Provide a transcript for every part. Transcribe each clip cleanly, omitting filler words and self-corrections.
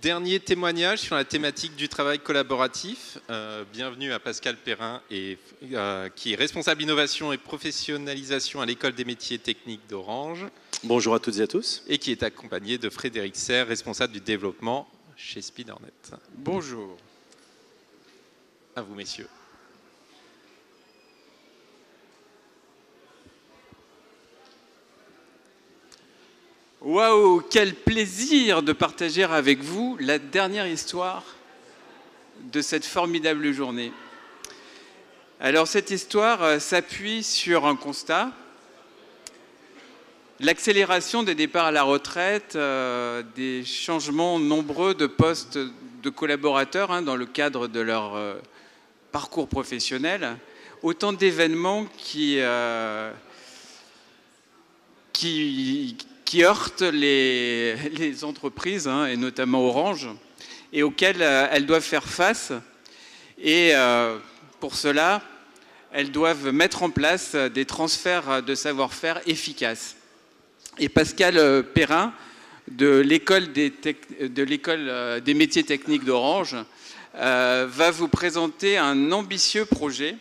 dernier témoignage sur la thématique du travail collaboratif. Bienvenue à Pascal Perrin, qui est responsable innovation et professionnalisation à l'École des métiers techniques d'Orange. Bonjour à toutes et à tous. Et qui est accompagné de Frédéric Serre, responsable du développement chez SpeedErnet. Bonjour. À vous, messieurs. Waouh, quel plaisir de partager avec vous la dernière histoire de cette formidable journée. Alors cette histoire s'appuie sur un constat, l'accélération des départs à la retraite, des changements nombreux de postes de collaborateurs dans le cadre de leur parcours professionnel, autant d'événements qui heurtent les entreprises, et notamment Orange, et auxquelles elles doivent faire face. Et pour cela, elles doivent mettre en place des transferts de savoir-faire efficaces. Et Pascal Perrin, de l'École des métiers techniques d'Orange, va vous présenter un ambitieux projet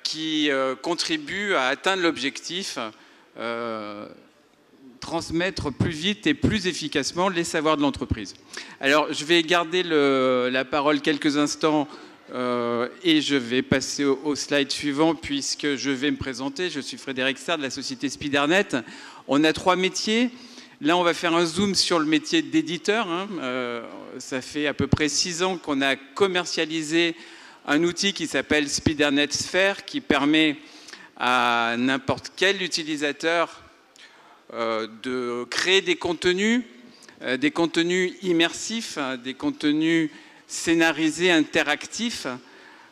qui contribue à atteindre l'objectif transmettre plus vite et plus efficacement les savoirs de l'entreprise. Alors, je vais garder la parole quelques instants et je vais passer au slide suivant puisque je vais me présenter. Je suis Frédéric Serre de la société SpeedErnet. On a 3 métiers. Là, on va faire un zoom sur le métier d'éditeur. Ça fait à peu près 6 ans qu'on a commercialisé un outil qui s'appelle SpeedErnet Sphere qui permet à n'importe quel utilisateur de créer des contenus immersifs, des contenus scénarisés, interactifs,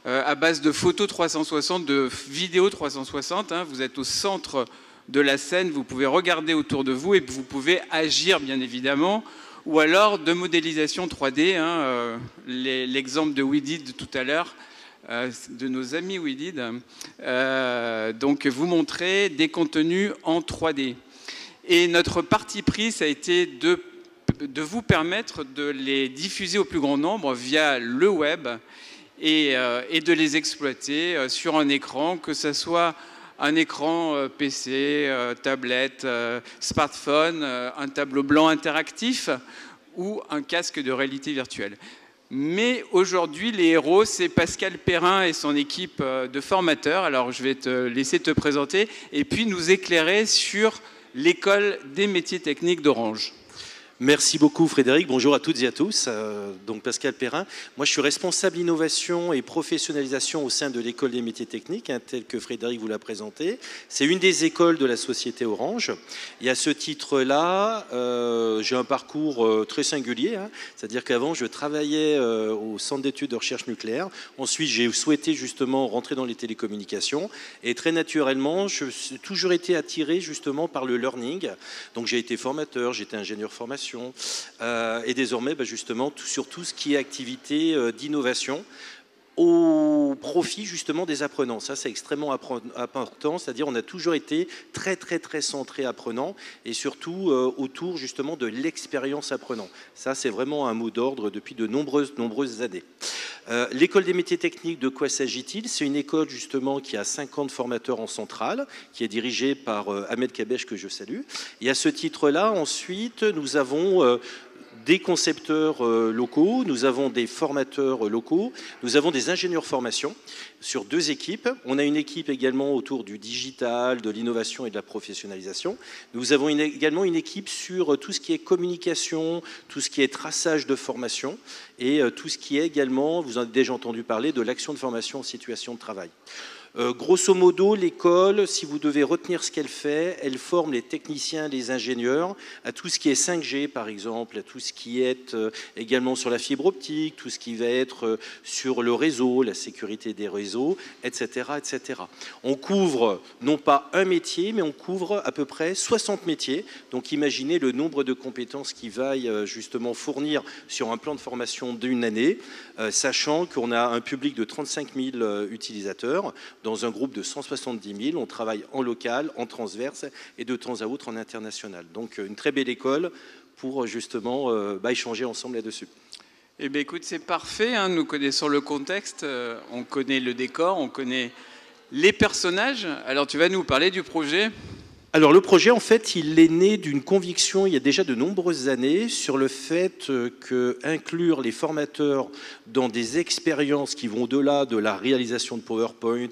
à base de photos 360, de vidéos 360. Vous êtes au centre de la scène, vous pouvez regarder autour de vous et vous pouvez agir, bien évidemment, ou alors de modélisation 3D, l'exemple de WeDid tout à l'heure, de nos amis WeDid, donc vous montrer des contenus en 3D. Et notre parti pris, ça a été de vous permettre de les diffuser au plus grand nombre via le web et de les exploiter sur un écran, que ce soit un écran PC, tablette, smartphone, un tableau blanc interactif ou un casque de réalité virtuelle. Mais aujourd'hui, les héros, c'est Pascal Perrin et son équipe de formateurs. Alors, je vais te laisser te présenter et puis nous éclairer sur l'École des métiers techniques d'Orange. Merci beaucoup Frédéric, bonjour à toutes et à tous. Donc Pascal Perrin, moi je suis responsable innovation et professionnalisation au sein de l'École des métiers techniques, tel que Frédéric vous l'a présenté. C'est une des écoles de la société Orange. Et à ce titre-là, j'ai un parcours très singulier, c'est-à-dire qu'avant je travaillais au Centre d'études de recherche nucléaire. Ensuite j'ai souhaité justement rentrer dans les télécommunications et très naturellement, je suis toujours été attiré justement par le learning. Donc j'ai été formateur, j'étais ingénieur formation. Et désormais, justement, sur tout ce qui est activité d'innovation au profit justement des apprenants. Ça, c'est extrêmement important, c'est-à-dire on a toujours été très centré apprenant et surtout autour justement de l'expérience apprenant. Ça, c'est vraiment un mot d'ordre depuis de nombreuses années. L'école des métiers techniques, de quoi s'agit-il? C'est une école justement qui a 50 formateurs en centrale, qui est dirigée par Ahmed Kabesh, que je salue. Et à ce titre-là, ensuite, nous avons des concepteurs locaux, nous avons des formateurs locaux, nous avons des ingénieurs formation sur 2 équipes. On a une équipe également autour du digital, de l'innovation et de la professionnalisation. Nous avons également une équipe sur tout ce qui est communication, tout ce qui est traçage de formation et tout ce qui est également, vous en avez déjà entendu parler, de l'action de formation en situation de travail. Grosso modo, l'école, si vous devez retenir ce qu'elle fait, elle forme les techniciens, les ingénieurs à tout ce qui est 5G par exemple, à tout ce qui est également sur la fibre optique, tout ce qui va être sur le réseau, la sécurité des réseaux, etc., etc. On couvre non pas un métier, mais on couvre à peu près 60 métiers. Donc imaginez le nombre de compétences qui vaillent justement fournir sur un plan de formation d'une année, sachant qu'on a un public de 35 000 utilisateurs. Dans un groupe de 170 000, on travaille en local, en transverse et de temps à autre en international. Donc une très belle école pour justement échanger ensemble là-dessus. Eh bien, écoute, c'est parfait. Hein. Nous connaissons le contexte, on connaît le décor, on connaît les personnages. Alors, tu vas nous parler du projet ? Alors le projet, en fait, il est né d'une conviction il y a déjà de nombreuses années sur le fait que inclure les formateurs dans des expériences qui vont au-delà de la réalisation de PowerPoint,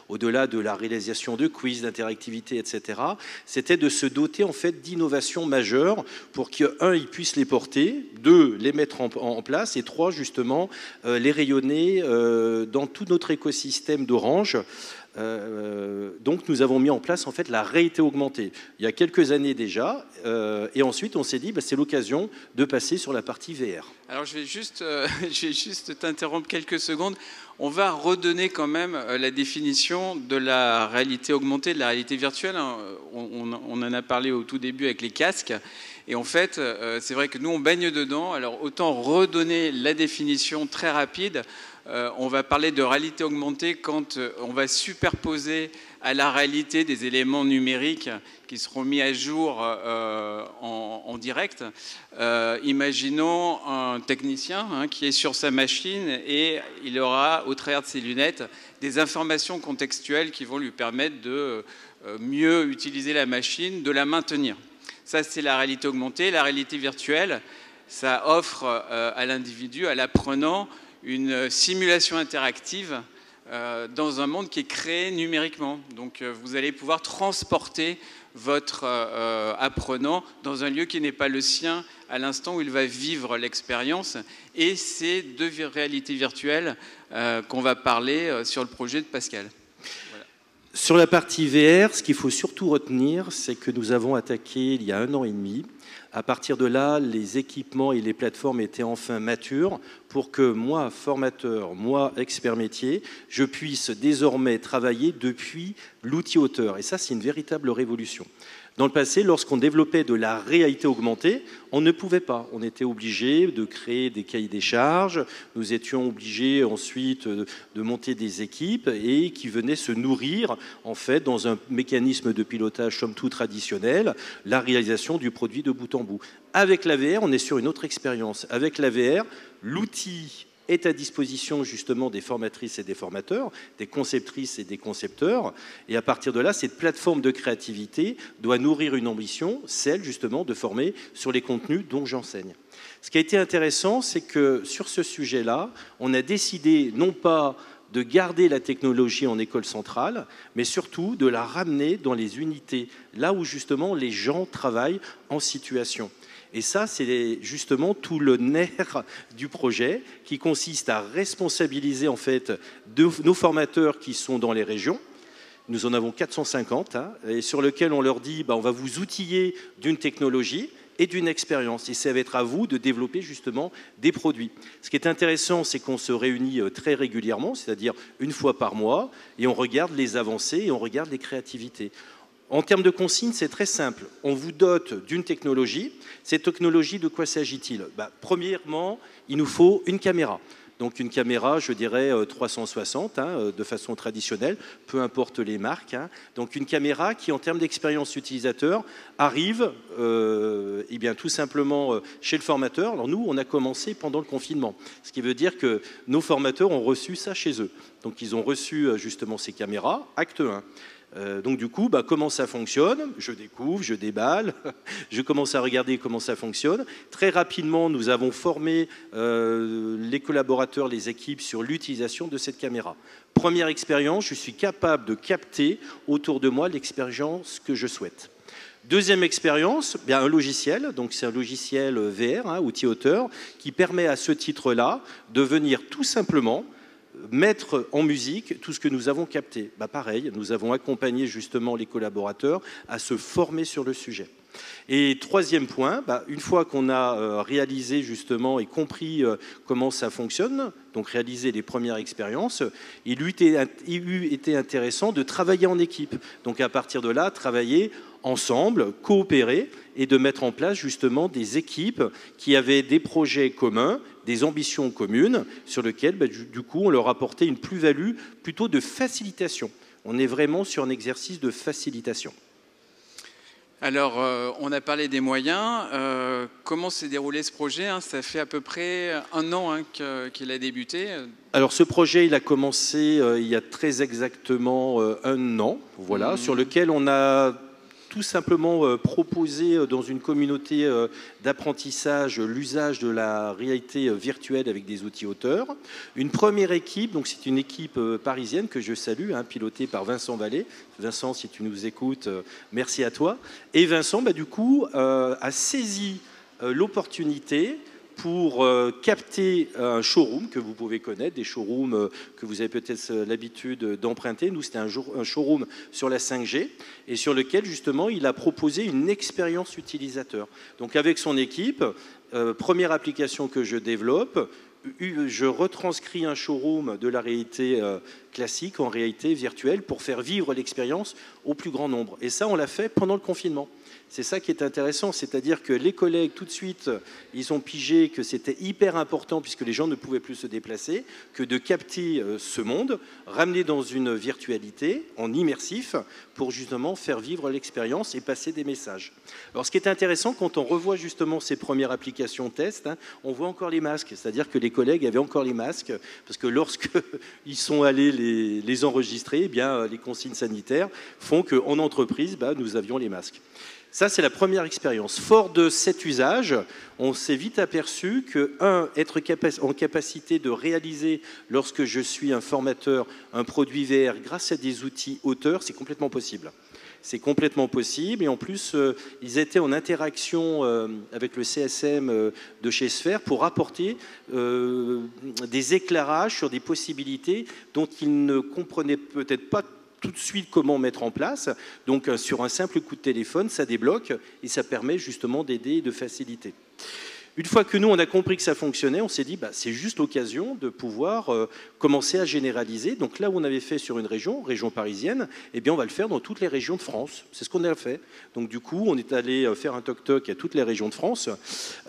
au-delà de la réalisation de quiz, d'interactivité, etc., c'était de se doter en fait d'innovations majeures pour qu'un, ils puissent les porter, deux, les mettre en place, et trois, justement, les rayonner dans tout notre écosystème d'Orange. Donc nous avons mis en place en fait la réalité augmentée il y a quelques années déjà, et ensuite on s'est dit c'est l'occasion de passer sur la partie VR. Alors je vais juste t'interrompre quelques secondes. On va redonner quand même la définition de la réalité augmentée, de la réalité virtuelle. On en a parlé au tout début avec les casques. Et en fait, c'est vrai que nous, on baigne dedans. Alors autant redonner la définition très rapide. On va parler de réalité augmentée quand on va superposer à la réalité des éléments numériques qui seront mis à jour en direct. Imaginons un technicien qui est sur sa machine et il aura, au travers de ses lunettes, des informations contextuelles qui vont lui permettre de mieux utiliser la machine, de la maintenir. Ça, c'est la réalité augmentée. La réalité virtuelle, ça offre à l'individu, à l'apprenant, une simulation interactive dans un monde qui est créé numériquement. Donc vous allez pouvoir transporter votre apprenant dans un lieu qui n'est pas le sien à l'instant où il va vivre l'expérience. Et c'est de réalité virtuelle qu'on va parler sur le projet de Pascal. Voilà. Sur la partie VR, ce qu'il faut surtout retenir, c'est que nous avons attaqué il y a 1 an et demi. À partir de là, les équipements et les plateformes étaient enfin matures pour que moi, formateur, moi, expert métier, je puisse désormais travailler depuis l'outil auteur. Et ça, c'est une véritable révolution. Dans le passé, lorsqu'on développait de la réalité augmentée, on ne pouvait pas. On était obligé de créer des cahiers des charges, nous étions obligés ensuite de monter des équipes et qui venaient se nourrir, en fait, dans un mécanisme de pilotage somme toute traditionnel, la réalisation du produit de bout en bout. Avec la VR, on est sur une autre expérience. Avec la VR, l'outil est à disposition justement des formatrices et des formateurs, des conceptrices et des concepteurs. Et à partir de là, cette plateforme de créativité doit nourrir une ambition, celle justement de former sur les contenus dont j'enseigne. Ce qui a été intéressant, c'est que sur ce sujet-là, on a décidé non pas de garder la technologie en école centrale, mais surtout de la ramener dans les unités, là où justement les gens travaillent en situation. Et ça, c'est justement tout le nerf du projet qui consiste à responsabiliser en fait nos formateurs qui sont dans les régions. Nous en avons 450 et sur lequel on leur dit on va vous outiller d'une technologie et d'une expérience. Et ça va être à vous de développer justement des produits. Ce qui est intéressant, c'est qu'on se réunit très régulièrement, c'est-à-dire 1 fois par mois, et on regarde les avancées et on regarde les créativités. En termes de consignes, c'est très simple. On vous dote d'une technologie. Cette technologie, de quoi s'agit-il ? Premièrement, il nous faut une caméra. Donc une caméra, je dirais 360, de façon traditionnelle, peu importe les marques. Donc une caméra qui, en termes d'expérience utilisateur, arrive tout simplement chez le formateur. Alors nous, on a commencé pendant le confinement, ce qui veut dire que nos formateurs ont reçu ça chez eux. Donc ils ont reçu justement ces caméras, acte 1. Donc du coup, comment ça fonctionne ? Je découvre, je déballe, je commence à regarder comment ça fonctionne. Très rapidement, nous avons formé les collaborateurs, les équipes sur l'utilisation de cette caméra. Première expérience, je suis capable de capter autour de moi l'expérience que je souhaite. Deuxième expérience, un logiciel, donc c'est un logiciel VR, outil auteur, qui permet à ce titre-là de venir tout simplement mettre en musique tout ce que nous avons capté. Pareil, nous avons accompagné justement les collaborateurs à se former sur le sujet. Et troisième point, une fois qu'on a réalisé justement et compris comment ça fonctionne, donc réalisé les premières expériences, il eût été intéressant de travailler en équipe. Donc à partir de là, travailler ensemble, coopérer et de mettre en place justement des équipes qui avaient des projets communs, des ambitions communes, sur lesquelles du coup on leur apportait une plus-value plutôt de facilitation. On est vraiment sur un exercice de facilitation. Alors, on a parlé des moyens. Comment s'est déroulé ce projet, hein? Ça fait à peu près 1 an qu'il a débuté. Alors ce projet, il a commencé il y a très exactement 1 an, voilà, sur lequel on a tout simplement proposé dans une communauté d'apprentissage l'usage de la réalité virtuelle avec des outils auteurs. Une première équipe, donc c'est une équipe parisienne que je salue, hein, pilotée par Vincent Vallée. Vincent, si tu nous écoutes, merci à toi. Et Vincent, du coup, a saisi l'opportunité pour capter un showroom que vous pouvez connaître, des showrooms que vous avez peut-être l'habitude d'emprunter. Nous, c'était un showroom sur la 5G et sur lequel, justement, il a proposé une expérience utilisateur. Donc, avec son équipe, première application que je développe, je retranscris un showroom de la réalité classique en réalité virtuelle pour faire vivre l'expérience au plus grand nombre. Et ça, on l'a fait pendant le confinement. C'est ça qui est intéressant, c'est-à-dire que les collègues, tout de suite, ils ont pigé que c'était hyper important, puisque les gens ne pouvaient plus se déplacer, que de capter ce monde, ramener dans une virtualité, en immersif, pour justement faire vivre l'expérience et passer des messages. Alors ce qui est intéressant, quand on revoit justement ces premières applications test, hein, on voit encore les masques, c'est-à-dire que les collègues avaient encore les masques, parce que lorsqu'ils sont allés les enregistrer, eh bien, les consignes sanitaires font qu'en entreprise, nous avions les masques. Ça, c'est la première expérience. Fort de cet usage, on s'est vite aperçu que, être en capacité de réaliser, lorsque je suis un formateur, un produit VR grâce à des outils auteurs, c'est complètement possible. C'est complètement possible. Et en plus, ils étaient en interaction avec le CSM de chez Sphère pour apporter des éclairages sur des possibilités dont ils ne comprenaient peut-être pas tout de suite comment mettre en place. Donc sur un simple coup de téléphone, ça débloque et ça permet justement d'aider et de faciliter. Une fois que nous, on a compris que ça fonctionnait, on s'est dit c'est juste l'occasion de pouvoir commencer à généraliser. Donc là où on avait fait sur une région parisienne, eh bien on va le faire dans toutes les régions de France. C'est ce qu'on a fait. Donc du coup, on est allé faire un toc-toc à toutes les régions de France.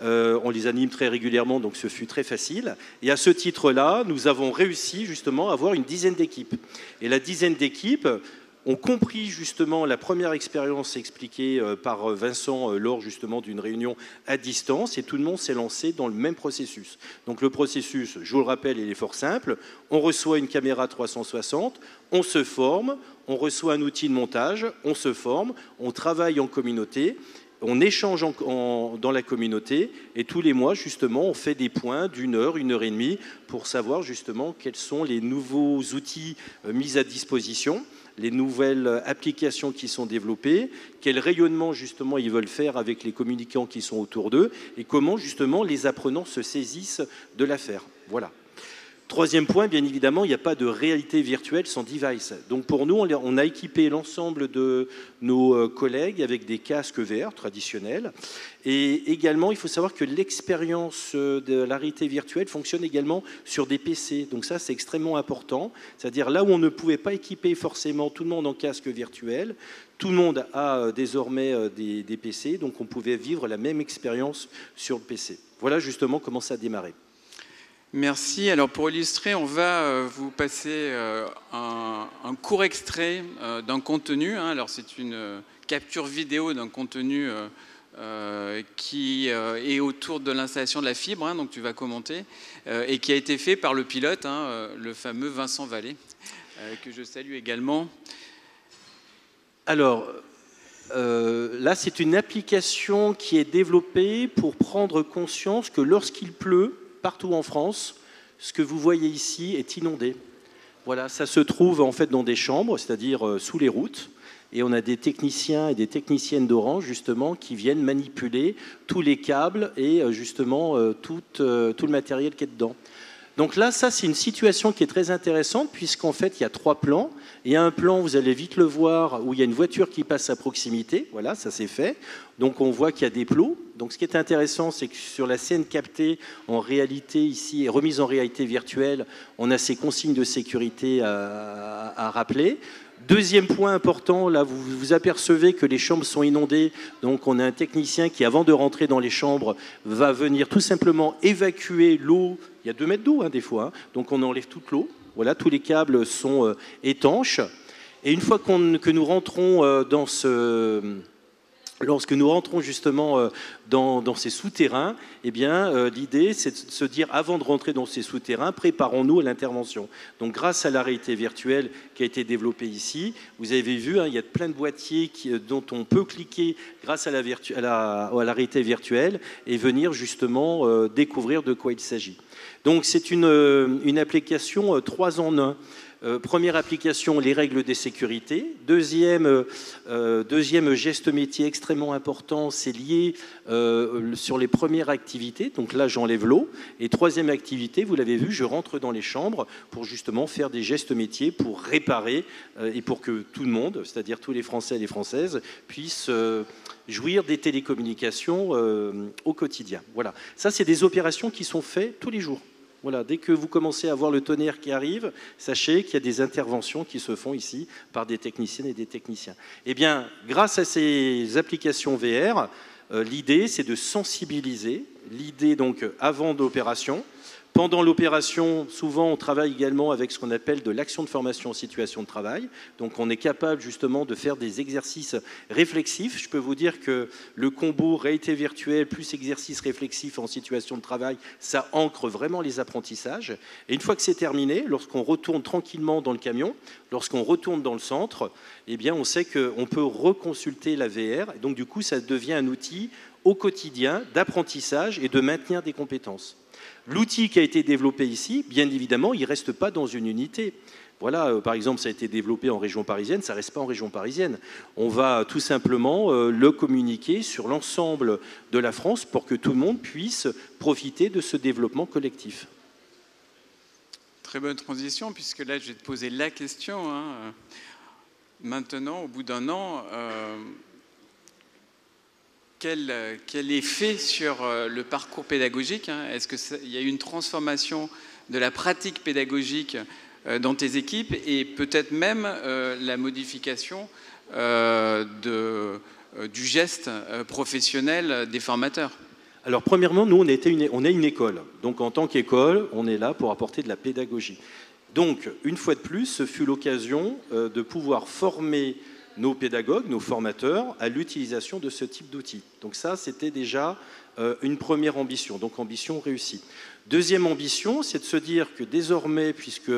On les anime très régulièrement, donc ce fut très facile. Et à ce titre-là, nous avons réussi justement à avoir une dizaine d'équipes. Et la dizaine d'équipes ont compris justement la première expérience expliquée par Vincent lors justement d'une réunion à distance, et tout le monde s'est lancé dans le même processus. Donc le processus, je vous le rappelle, il est fort simple. On reçoit une caméra 360, on se forme, on reçoit un outil de montage, on se forme, on travaille en communauté, on échange dans la communauté, et tous les mois, justement, on fait des points d'1 heure, 1 heure et demie, pour savoir justement quels sont les nouveaux outils mis à disposition, les nouvelles applications qui sont développées, quel rayonnement justement ils veulent faire avec les communicants qui sont autour d'eux, et comment justement les apprenants se saisissent de l'affaire. Voilà. Troisième point, bien évidemment, il n'y a pas de réalité virtuelle sans device. Donc pour nous, on a équipé l'ensemble de nos collègues avec des casques VR traditionnels. Et également, il faut savoir que l'expérience de la réalité virtuelle fonctionne également sur des PC. Donc ça, c'est extrêmement important. C'est-à-dire là où on ne pouvait pas équiper forcément tout le monde en casque virtuel, tout le monde a désormais des PC, donc on pouvait vivre la même expérience sur le PC. Voilà justement comment ça a démarré. Merci. Alors pour illustrer, on va vous passer un court extrait d'un contenu. Alors c'est une capture vidéo d'un contenu qui est autour de l'installation de la fibre, donc tu vas commenter, et qui a été fait par le pilote, le fameux Vincent Vallée, que je salue également. Alors, là, c'est une application qui est développée pour prendre conscience que lorsqu'il pleut, partout en France, ce que vous voyez ici est inondé. Voilà, ça se trouve en fait dans des chambres, c'est-à-dire sous les routes, et on a des techniciens et des techniciennes d'Orange justement qui viennent manipuler tous les câbles et justement tout le matériel qui est dedans. Donc là, ça c'est une situation qui est très intéressante puisqu'en fait il y a 3 plans. Il y a un plan, vous allez vite le voir, où il y a une voiture qui passe à proximité. Voilà, ça c'est fait. Donc on voit qu'il y a des plots. Donc ce qui est intéressant, c'est que sur la scène captée en réalité ici et remise en réalité virtuelle, on a ces consignes de sécurité à rappeler. Deuxième point important, là vous vous apercevez que les chambres sont inondées, donc on a un technicien qui, avant de rentrer dans les chambres, va venir tout simplement évacuer l'eau. Il y a 2 mètres d'eau des fois, donc on enlève toute l'eau. Voilà, tous les câbles sont étanches. Et une fois que nous rentrons dans lorsque nous rentrons justement dans ces souterrains, eh bien, l'idée, c'est de se dire, avant de rentrer dans ces souterrains, préparons-nous à l'intervention. Donc, grâce à la réalité virtuelle qui a été développée ici, vous avez vu, il y a plein de boîtiers dont on peut cliquer grâce à la réalité virtuelle et venir justement découvrir de quoi il s'agit. Donc, c'est une application 3 en 1. Première application, les règles des sécurités. Deuxième geste métier extrêmement important, c'est lié sur les premières activités. Donc là, j'enlève l'eau. Et troisième activité, vous l'avez vu, je rentre dans les chambres pour justement faire des gestes métiers, pour réparer et pour que tout le monde, c'est-à-dire tous les Français et les Françaises, puissent jouir des télécommunications au quotidien. Voilà. Ça, c'est des opérations qui sont faites tous les jours. Voilà, dès que vous commencez à voir le tonnerre qui arrive, sachez qu'il y a des interventions qui se font ici par des techniciennes et des techniciens. Eh bien, grâce à ces applications VR, l'idée, c'est de sensibiliser. L'idée, donc, avant l'opération. Pendant l'opération, souvent, on travaille également avec ce qu'on appelle de l'action de formation en situation de travail. Donc, on est capable justement de faire des exercices réflexifs. Je peux vous dire que le combo réalité virtuelle plus exercice réflexif en situation de travail, ça ancre vraiment les apprentissages. Et une fois que c'est terminé, lorsqu'on retourne tranquillement dans le camion, lorsqu'on retourne dans le centre, eh bien, on sait qu'on peut reconsulter la VR. Et donc, du coup, ça devient un outil au quotidien d'apprentissage et de maintien des compétences. L'outil qui a été développé ici, bien évidemment, il ne reste pas dans une unité. Voilà, par exemple, ça a été développé en région parisienne, ça ne reste pas en région parisienne. On va tout simplement le communiquer sur l'ensemble de la France pour que tout le monde puisse profiter de ce développement collectif. Très bonne transition, puisque là, je vais te poser la question. Maintenant, au bout d'un an, quel effet sur le parcours pédagogique? Est-ce qu'il y a eu une transformation de la pratique pédagogique dans tes équipes et peut-être même la modification du geste professionnel des formateurs? Alors, premièrement, nous, on est une école. Donc, en tant qu'école, on est là pour apporter de la pédagogie. Donc, une fois de plus, ce fut l'occasion de pouvoir former nos pédagogues, nos formateurs, à l'utilisation de ce type d'outils. Donc ça, c'était déjà une première ambition, donc ambition réussie. Deuxième ambition, c'est de se dire que désormais, puisque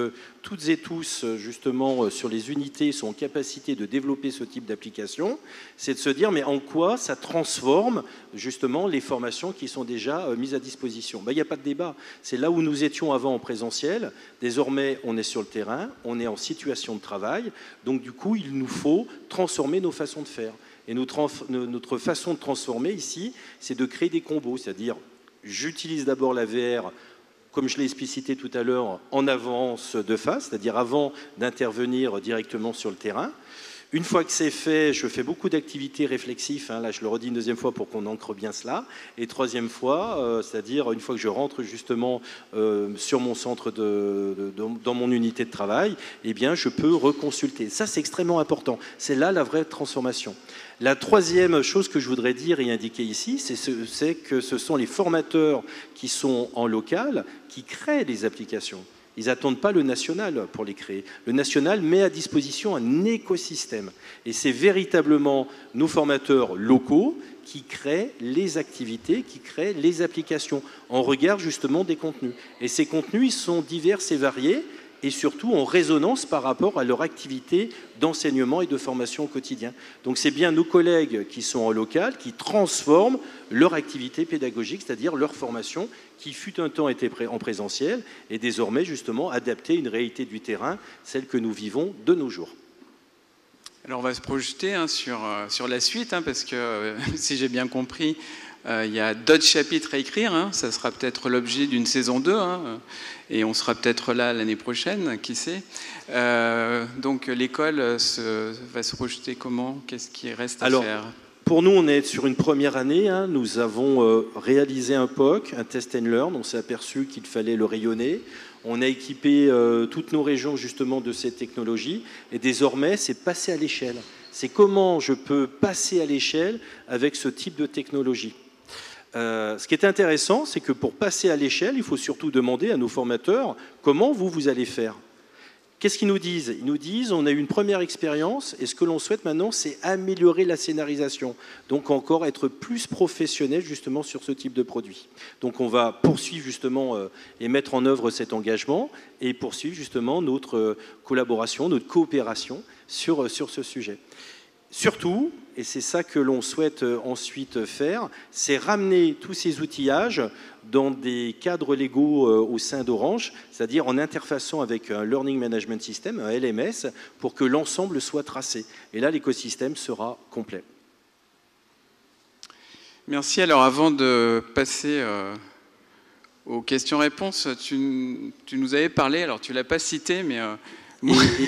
toutes et tous, justement, sur les unités sont en capacité de développer ce type d'application, c'est de se dire, mais en quoi ça transforme, justement, les formations qui sont déjà mises à disposition? Il n'y a pas de débat. C'est là où nous étions avant en présentiel. Désormais, on est sur le terrain, on est en situation de travail. Donc, du coup, il nous faut transformer nos façons de faire. Et notre façon de transformer ici, c'est de créer des combos, c'est-à-dire j'utilise d'abord la VR, comme je l'ai explicité tout à l'heure, en avance de phase, c'est-à-dire avant d'intervenir directement sur le terrain. Une fois que c'est fait, je fais beaucoup d'activités réflexives. Là, je le redis une deuxième fois pour qu'on ancre bien cela. Et troisième fois, c'est-à-dire une fois que je rentre justement sur mon centre, dans mon unité de travail, eh bien, je peux reconsulter. Ça, c'est extrêmement important. C'est là la vraie transformation. La troisième chose que je voudrais dire et indiquer ici, c'est que ce sont les formateurs qui sont en local qui créent les applications. Ils n'attendent pas le national pour les créer. Le national met à disposition un écosystème. Et c'est véritablement nos formateurs locaux qui créent les activités, qui créent les applications, en regard justement des contenus. Et ces contenus, ils sont divers et variés, et surtout en résonance par rapport à leur activité d'enseignement et de formation au quotidien. Donc c'est bien nos collègues qui sont en local, qui transforment leur activité pédagogique, c'est-à-dire leur formation, qui fut un temps était en présentiel, et désormais justement adaptée à une réalité du terrain, celle que nous vivons de nos jours. Alors on va se projeter sur la suite, parce que si j'ai bien compris, il y a d'autres chapitres à écrire, ça sera peut-être l'objet d'une saison 2, et on sera peut-être là l'année prochaine, qui sait. Donc l'école va se projeter comment? Qu'est-ce qui reste à faire? Pour nous, on est sur une première année. Nous avons réalisé un POC, un test and learn. On s'est aperçu qu'il fallait le rayonner. On a équipé toutes nos régions justement de ces technologies. Et désormais, c'est passer à l'échelle. C'est comment je peux passer à l'échelle avec ce type de technologie. Ce qui est intéressant, c'est que pour passer à l'échelle, il faut surtout demander à nos formateurs comment vous allez faire. Qu'est-ce qu'ils nous disent? Ils nous disent, on a eu une première expérience, et ce que l'on souhaite maintenant, c'est améliorer la scénarisation. Donc encore être plus professionnel justement sur ce type de produit. Donc on va poursuivre justement et mettre en œuvre cet engagement, et poursuivre justement notre collaboration, notre coopération sur ce sujet. Surtout, et c'est ça que l'on souhaite ensuite faire, c'est ramener tous ces outillages dans des cadres légaux au sein d'Orange, c'est-à-dire en interfaçant avec un Learning Management System, un LMS, pour que l'ensemble soit tracé. Et là, l'écosystème sera complet. Merci. Alors, avant de passer aux questions-réponses, tu nous avais parlé, alors tu ne l'as pas cité, mais...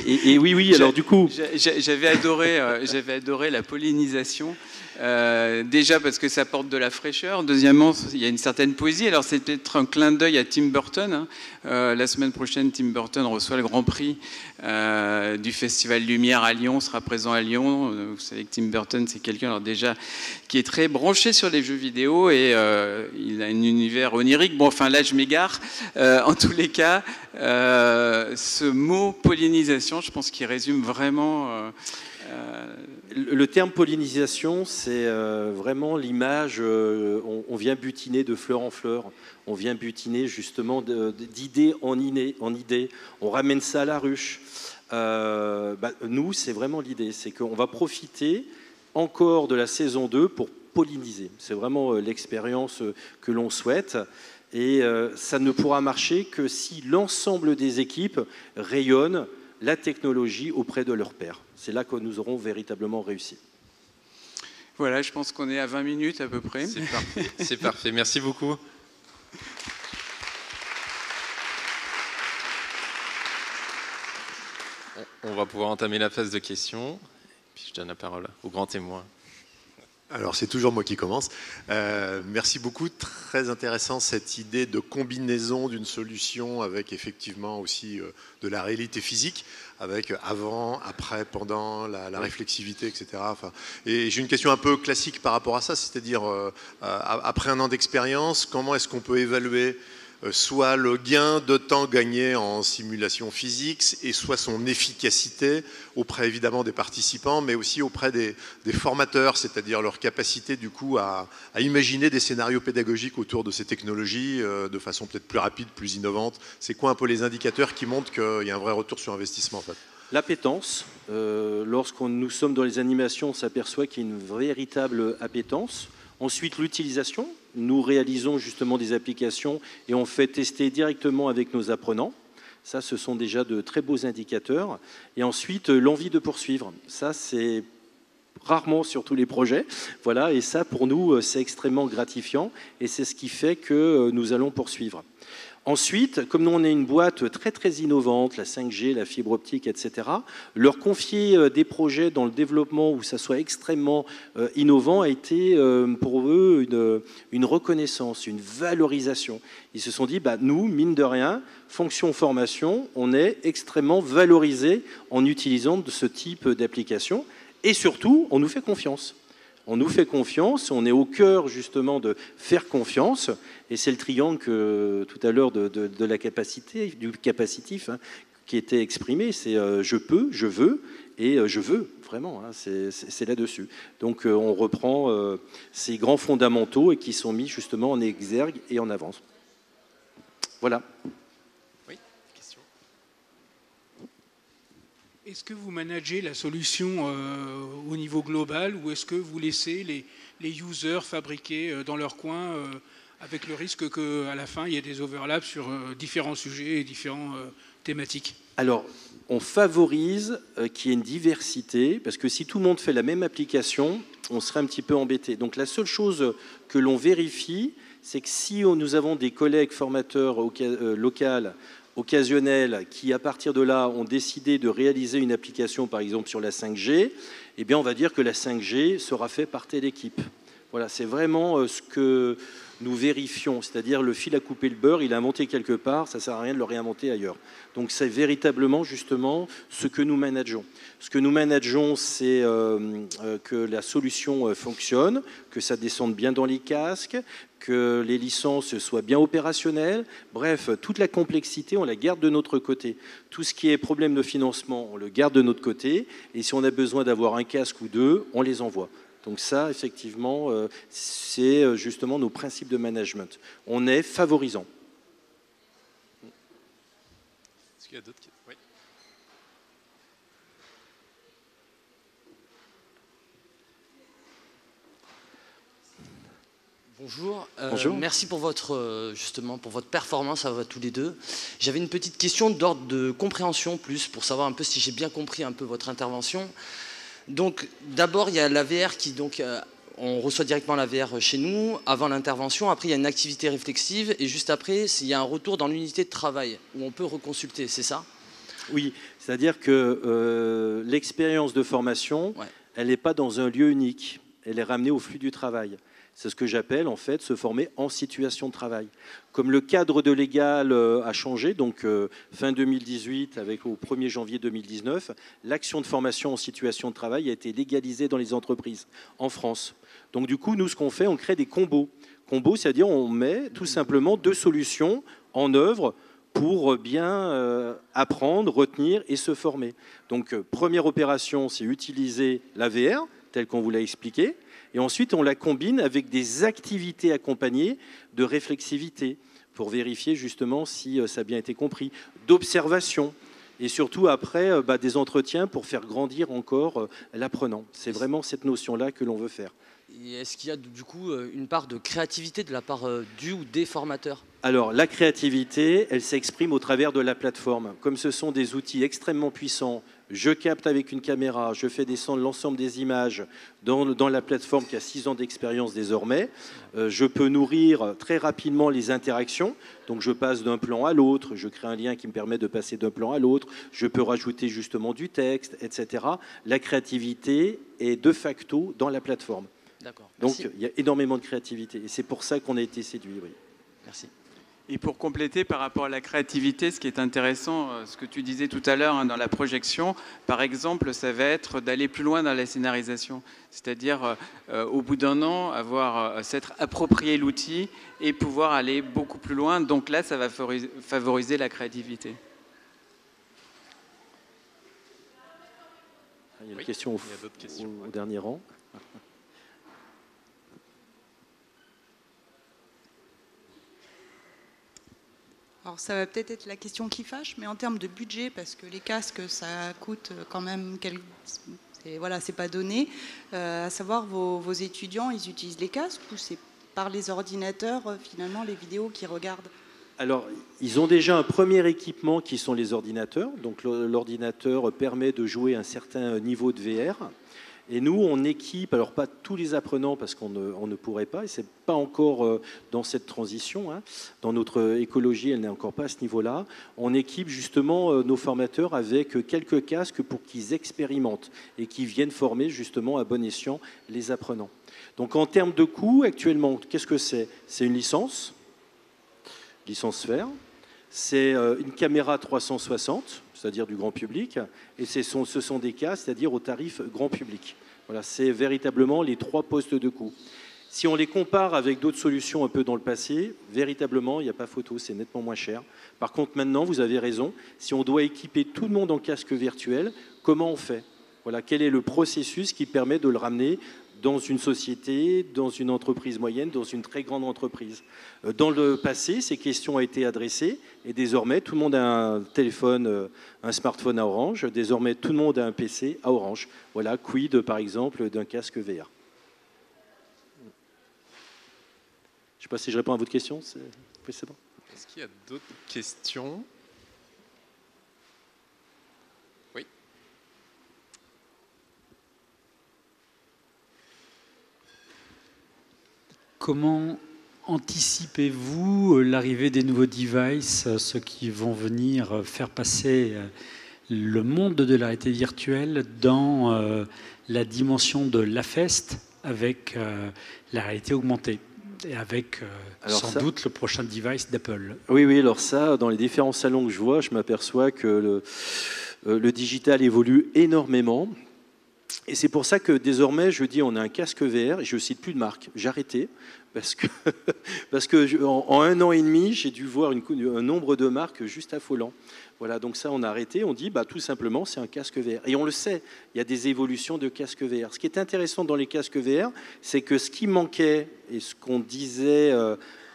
Et oui, alors du coup... J'avais adoré la pollinisation. Déjà parce que ça apporte de la fraîcheur. Deuxièmement, il y a une certaine poésie. Alors c'est peut-être un clin d'œil à Tim Burton. Hein. La semaine prochaine, Tim Burton reçoit le Grand Prix du Festival Lumière à Lyon, sera présent à Lyon. Vous savez que Tim Burton, c'est quelqu'un alors déjà qui est très branché sur les jeux vidéo et il a un univers onirique. Bon, enfin là, je m'égare. En tous les cas, ce mot pollinisation, je pense qu'il résume vraiment... Le terme pollinisation, c'est vraiment l'image, on vient butiner de fleur en fleur, on vient butiner justement d'idée en idée, on ramène ça à la ruche. Nous, c'est vraiment l'idée, c'est qu'on va profiter encore de la saison 2 pour polliniser. C'est vraiment l'expérience que l'on souhaite. Et ça ne pourra marcher que si l'ensemble des équipes rayonnent la technologie auprès de leurs pairs. C'est là que nous aurons véritablement réussi. Voilà, je pense qu'on est à 20 minutes à peu près. C'est parfait. C'est parfait. Merci beaucoup. On va pouvoir entamer la phase de questions. Puis je donne la parole au grand témoin. Alors c'est toujours moi qui commence. Merci beaucoup, très intéressant cette idée de combinaison d'une solution avec effectivement aussi de la réalité physique, avec avant, après, pendant, la réflexivité, etc. Enfin, et j'ai une question un peu classique par rapport à ça, c'est-à-dire après un an d'expérience, comment est-ce qu'on peut évaluer soit le gain de temps gagné en simulation physique et soit son efficacité auprès évidemment des participants, mais aussi auprès des formateurs, c'est-à-dire leur capacité du coup à imaginer des scénarios pédagogiques autour de ces technologies de façon peut-être plus rapide, plus innovante. C'est quoi un peu les indicateurs qui montrent qu'il y a un vrai retour sur investissement en fait? L'appétence. Lorsqu'on nous sommes dans les animations, on s'aperçoit qu'il y a une véritable appétence. Ensuite, l'utilisation. Nous réalisons justement des applications et on fait tester directement avec nos apprenants. Ça, ce sont déjà de très beaux indicateurs. Et ensuite, l'envie de poursuivre. Ça, c'est rarement sur tous les projets. Voilà, et ça, pour nous, c'est extrêmement gratifiant. Et c'est ce qui fait que nous allons poursuivre. Ensuite, comme nous, on est une boîte très, très innovante, la 5G, la fibre optique, etc., leur confier des projets dans le développement où ça soit extrêmement innovant a été pour eux une reconnaissance, une valorisation. Ils se sont dit, nous, mine de rien, fonction formation, on est extrêmement valorisé en utilisant ce type d'application et surtout, on nous fait confiance. On nous fait confiance, on est au cœur justement de faire confiance, et c'est le triangle tout à l'heure de la capacité, du capacitif qui était exprimé, c'est je peux, je veux, et je veux, vraiment, c'est là-dessus. Donc on reprend ces grands fondamentaux et qui sont mis justement en exergue et en avance. Voilà. Est-ce que vous managez la solution au niveau global ou est-ce que vous laissez les users fabriquer dans leur coin avec le risque qu'à la fin, il y ait des overlaps sur différents sujets et différentes thématiques? Alors, on favorise qu'il y ait une diversité, parce que si tout le monde fait la même application, on serait un petit peu embêté. Donc la seule chose que l'on vérifie, c'est que si nous avons des collègues formateurs locaux, occasionnels qui, à partir de là, ont décidé de réaliser une application, par exemple sur la 5G, eh bien, on va dire que la 5G sera faite par telle équipe. Voilà, c'est vraiment ce que nous vérifions, c'est-à-dire le fil à couper le beurre, il est inventé quelque part, ça ne sert à rien de le réinventer ailleurs. Donc c'est véritablement justement ce que nous manageons. Ce que nous manageons, c'est que la solution fonctionne, que ça descende bien dans les casques, que les licences soient bien opérationnelles. Bref, toute la complexité, on la garde de notre côté. Tout ce qui est problème de financement, on le garde de notre côté. Et si on a besoin d'avoir un casque ou deux, on les envoie. Donc ça, effectivement, c'est justement nos principes de management. On est favorisant. Est-ce qu'il y a d'autres questions? Oui. Bonjour. Bonjour. Merci pour votre, justement, pour votre performance à tous les deux. J'avais une petite question d'ordre de compréhension plus, pour savoir un peu si j'ai bien compris un peu votre intervention. Donc d'abord il y a la VR qui on reçoit directement la VR chez nous avant l'intervention, après il y a une activité réflexive et juste après il y a un retour dans l'unité de travail où on peut reconsulter, c'est ça? Oui, c'est-à-dire que l'expérience de formation, elle n'est pas dans un lieu unique, elle est ramenée au flux du travail. C'est ce que j'appelle en fait se former en situation de travail. Comme le cadre de légal a changé, donc fin 2018 avec au 1er janvier 2019, l'action de formation en situation de travail a été légalisée dans les entreprises en France. Donc du coup, nous, ce qu'on fait, on crée des combos. Combos, c'est-à-dire on met tout simplement 2 solutions en œuvre pour bien apprendre, retenir et se former. Donc première opération, c'est utiliser la VR, tel qu'on vous l'a expliqué. Et ensuite, on la combine avec des activités accompagnées de réflexivité pour vérifier justement si ça a bien été compris, d'observation et surtout après des entretiens pour faire grandir encore l'apprenant. C'est vraiment cette notion-là que l'on veut faire. Et est-ce qu'il y a du coup une part de créativité de la part du ou des formateurs? Alors, la créativité, elle s'exprime au travers de la plateforme. Comme ce sont des outils extrêmement puissants, je capte avec une caméra, je fais descendre l'ensemble des images dans la plateforme qui a 6 ans d'expérience désormais. Je peux nourrir très rapidement les interactions. Donc, je passe d'un plan à l'autre, je crée un lien qui me permet de passer d'un plan à l'autre. Je peux rajouter justement du texte, etc. La créativité est de facto dans la plateforme. D'accord. Donc, il y a énormément de créativité. Et c'est pour ça qu'on a été séduit, oui. Merci. Et pour compléter par rapport à la créativité, ce qui est intéressant, ce que tu disais tout à l'heure dans la projection, par exemple, ça va être d'aller plus loin dans la scénarisation. C'est-à-dire, au bout d'un an, s'être approprié l'outil et pouvoir aller beaucoup plus loin. Donc là, ça va favoriser la créativité. Il y a une question au dernier rang. Alors ça va peut-être être la question qui fâche, mais en termes de budget, parce que les casques, ça coûte quand même, voilà, c'est pas donné. À savoir, vos étudiants, ils utilisent les casques ou c'est par les ordinateurs, finalement, les vidéos qu'ils regardent? Alors, ils ont déjà un premier équipement qui sont les ordinateurs. Donc l'ordinateur permet de jouer un certain niveau de VR. Et nous, on équipe, alors pas tous les apprenants parce qu'on ne pourrait pas, et ce n'est pas encore dans cette transition, hein. Dans notre écologie, elle n'est encore pas à ce niveau-là. On équipe justement nos formateurs avec quelques casques pour qu'ils expérimentent et qu'ils viennent former justement à bon escient les apprenants. Donc en termes de coût, actuellement, qu'est-ce que c'est? C'est une licence VR, c'est une caméra 360, c'est-à-dire du grand public, et ce sont des cas, c'est-à-dire au tarif grand public. Voilà, c'est véritablement les 3 postes de coût. Si on les compare avec d'autres solutions un peu dans le passé, véritablement, il n'y a pas photo, c'est nettement moins cher. Par contre, maintenant, vous avez raison, si on doit équiper tout le monde en casque virtuel, comment on fait? Voilà, quel est le processus qui permet de le ramener dans une société, dans une entreprise moyenne, dans une très grande entreprise. Dans le passé, ces questions ont été adressées et désormais, tout le monde a un téléphone, un smartphone à Orange. Désormais, tout le monde a un PC à Orange. Voilà, quid, par exemple, d'un casque VR. Je ne sais pas si je réponds à votre question. C'est bon. Est-ce qu'il y a d'autres questions? Oui. Comment anticipez-vous l'arrivée des nouveaux devices, ceux qui vont venir faire passer le monde de la réalité virtuelle dans la dimension de l'AFEST avec la réalité augmentée et avec sans doute le prochain device d'Apple. Oui, alors ça, dans les différents salons que je vois, je m'aperçois que le digital évolue énormément. Et c'est pour ça que désormais, je dis, on a un casque VR, et je ne cite plus de marque. J'ai arrêté, parce que en 1 an et demi, j'ai dû voir un nombre de marques juste affolant. Voilà, donc ça, on a arrêté. On dit, tout simplement, c'est un casque VR. Et on le sait, il y a des évolutions de casques VR. Ce qui est intéressant dans les casques VR, c'est que ce qui manquait, et ce qu'on disait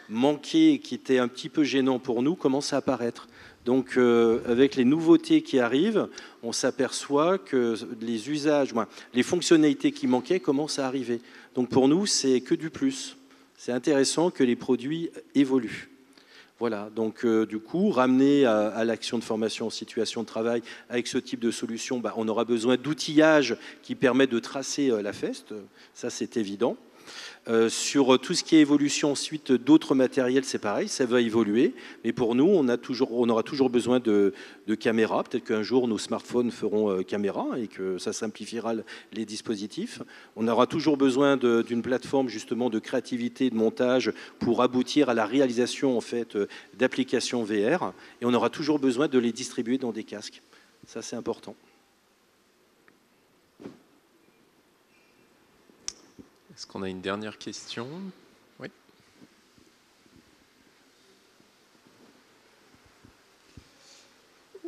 manquer, et qui était un petit peu gênant pour nous, commence à apparaître. Donc, avec les nouveautés qui arrivent, on s'aperçoit que les usages, les fonctionnalités qui manquaient commencent à arriver. Donc, pour nous, c'est que du plus. C'est intéressant que les produits évoluent. Voilà, donc du coup, ramener à l'action de formation en situation de travail avec ce type de solution, on aura besoin d'outillage qui permet de tracer la FEST, ça c'est évident. Sur tout ce qui est évolution ensuite d'autres matériels, c'est pareil, ça va évoluer. Mais pour nous, on aura toujours besoin de caméras. Peut-être qu'un jour, nos smartphones feront caméra et que ça simplifiera les dispositifs. On aura toujours besoin d'une plateforme justement de créativité, de montage pour aboutir à la réalisation en fait d'applications VR. Et on aura toujours besoin de les distribuer dans des casques. Ça, c'est important. Est-ce qu'on a une dernière question? Oui.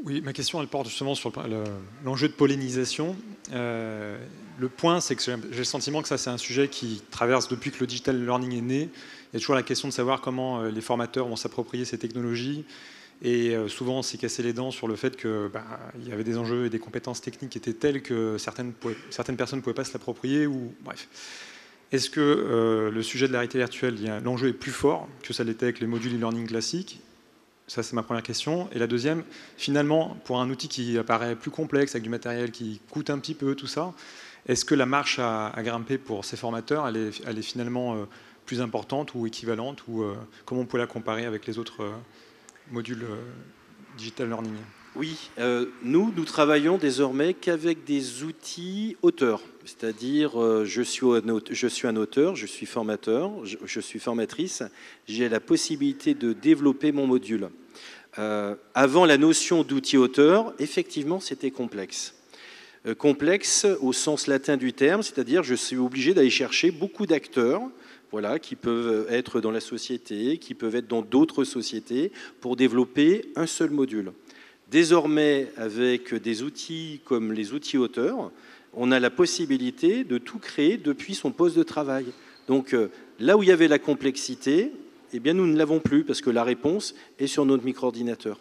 Oui, ma question, elle porte justement sur l'enjeu de pollinisation. Le point, c'est que j'ai le sentiment que ça, c'est un sujet qui traverse depuis que le digital learning est né. Il y a toujours la question de savoir comment les formateurs vont s'approprier ces technologies. Et souvent, on s'est cassé les dents sur le fait qu'il y avait des enjeux et des compétences techniques qui étaient telles que certaines personnes ne pouvaient pas se l'approprier. Bref. Est-ce que le sujet de la réalité virtuelle, l'enjeu est plus fort que ça l'était avec les modules e-learning classiques? Ça, c'est ma première question. Et la deuxième, finalement, pour un outil qui apparaît plus complexe, avec du matériel qui coûte un petit peu, tout ça, est-ce que la marche à grimper pour ces formateurs, elle est finalement plus importante ou équivalente, ou comment on peut la comparer avec les autres modules digital learning? Oui, nous travaillons désormais qu'avec des outils auteurs. C'est-à-dire, je suis un auteur, je suis formateur, je suis formatrice, j'ai la possibilité de développer mon module. Avant la notion d'outil auteur, effectivement, c'était complexe. Complexe au sens latin du terme, c'est-à-dire je suis obligé d'aller chercher beaucoup d'acteurs, voilà, qui peuvent être dans la société, qui peuvent être dans d'autres sociétés, pour développer un seul module. Désormais, avec des outils comme les outils auteurs, on a la possibilité de tout créer depuis son poste de travail. Donc là où il y avait la complexité, eh bien, nous ne l'avons plus parce que la réponse est sur notre micro-ordinateur.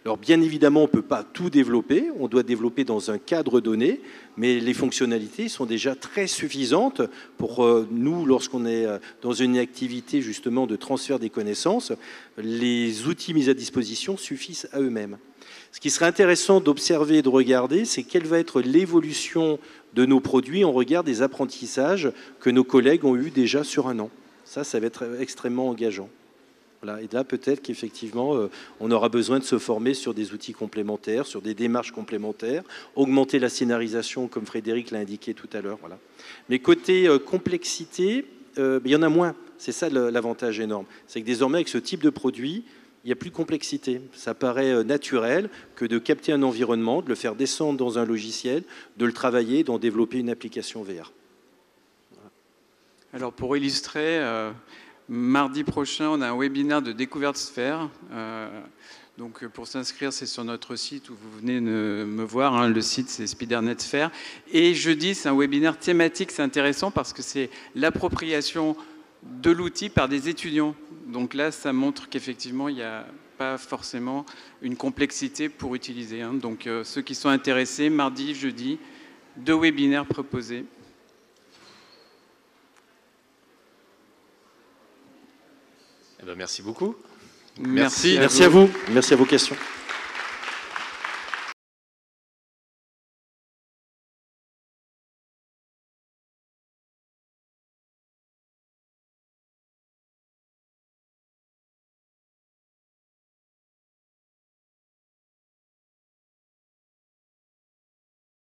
Alors bien évidemment, on ne peut pas tout développer, on doit développer dans un cadre donné, mais les fonctionnalités sont déjà très suffisantes pour nous, lorsqu'on est dans une activité justement de transfert des connaissances, les outils mis à disposition suffisent à eux-mêmes. Ce qui serait intéressant d'observer et de regarder, c'est quelle va être l'évolution de nos produits en regard des apprentissages que nos collègues ont eus déjà sur 1 an. Ça va être extrêmement engageant. Voilà. Et là, peut-être qu'effectivement, on aura besoin de se former sur des outils complémentaires, sur des démarches complémentaires, augmenter la scénarisation, comme Frédéric l'a indiqué tout à l'heure. Voilà. Mais côté complexité, il y en a moins. C'est ça l'avantage énorme. C'est que désormais, avec ce type de produit, il n'y a plus de complexité. Ça paraît naturel que de capter un environnement, de le faire descendre dans un logiciel, de le travailler, d'en développer une application VR. Voilà. Alors pour illustrer, mardi prochain, on a un webinaire de découverte sphère. Donc pour s'inscrire, c'est sur notre site où vous venez me voir. Hein. Le site, c'est Spidernet Sphère. Et jeudi, c'est un webinaire thématique. C'est intéressant parce que c'est l'appropriation de l'outil par des étudiants. Donc là, ça montre qu'effectivement, il n'y a pas forcément une complexité pour utiliser. Hein. Donc ceux qui sont intéressés, mardi, jeudi, 2 webinaires proposés. Eh bien, merci beaucoup. Merci à vous. Merci à vos questions.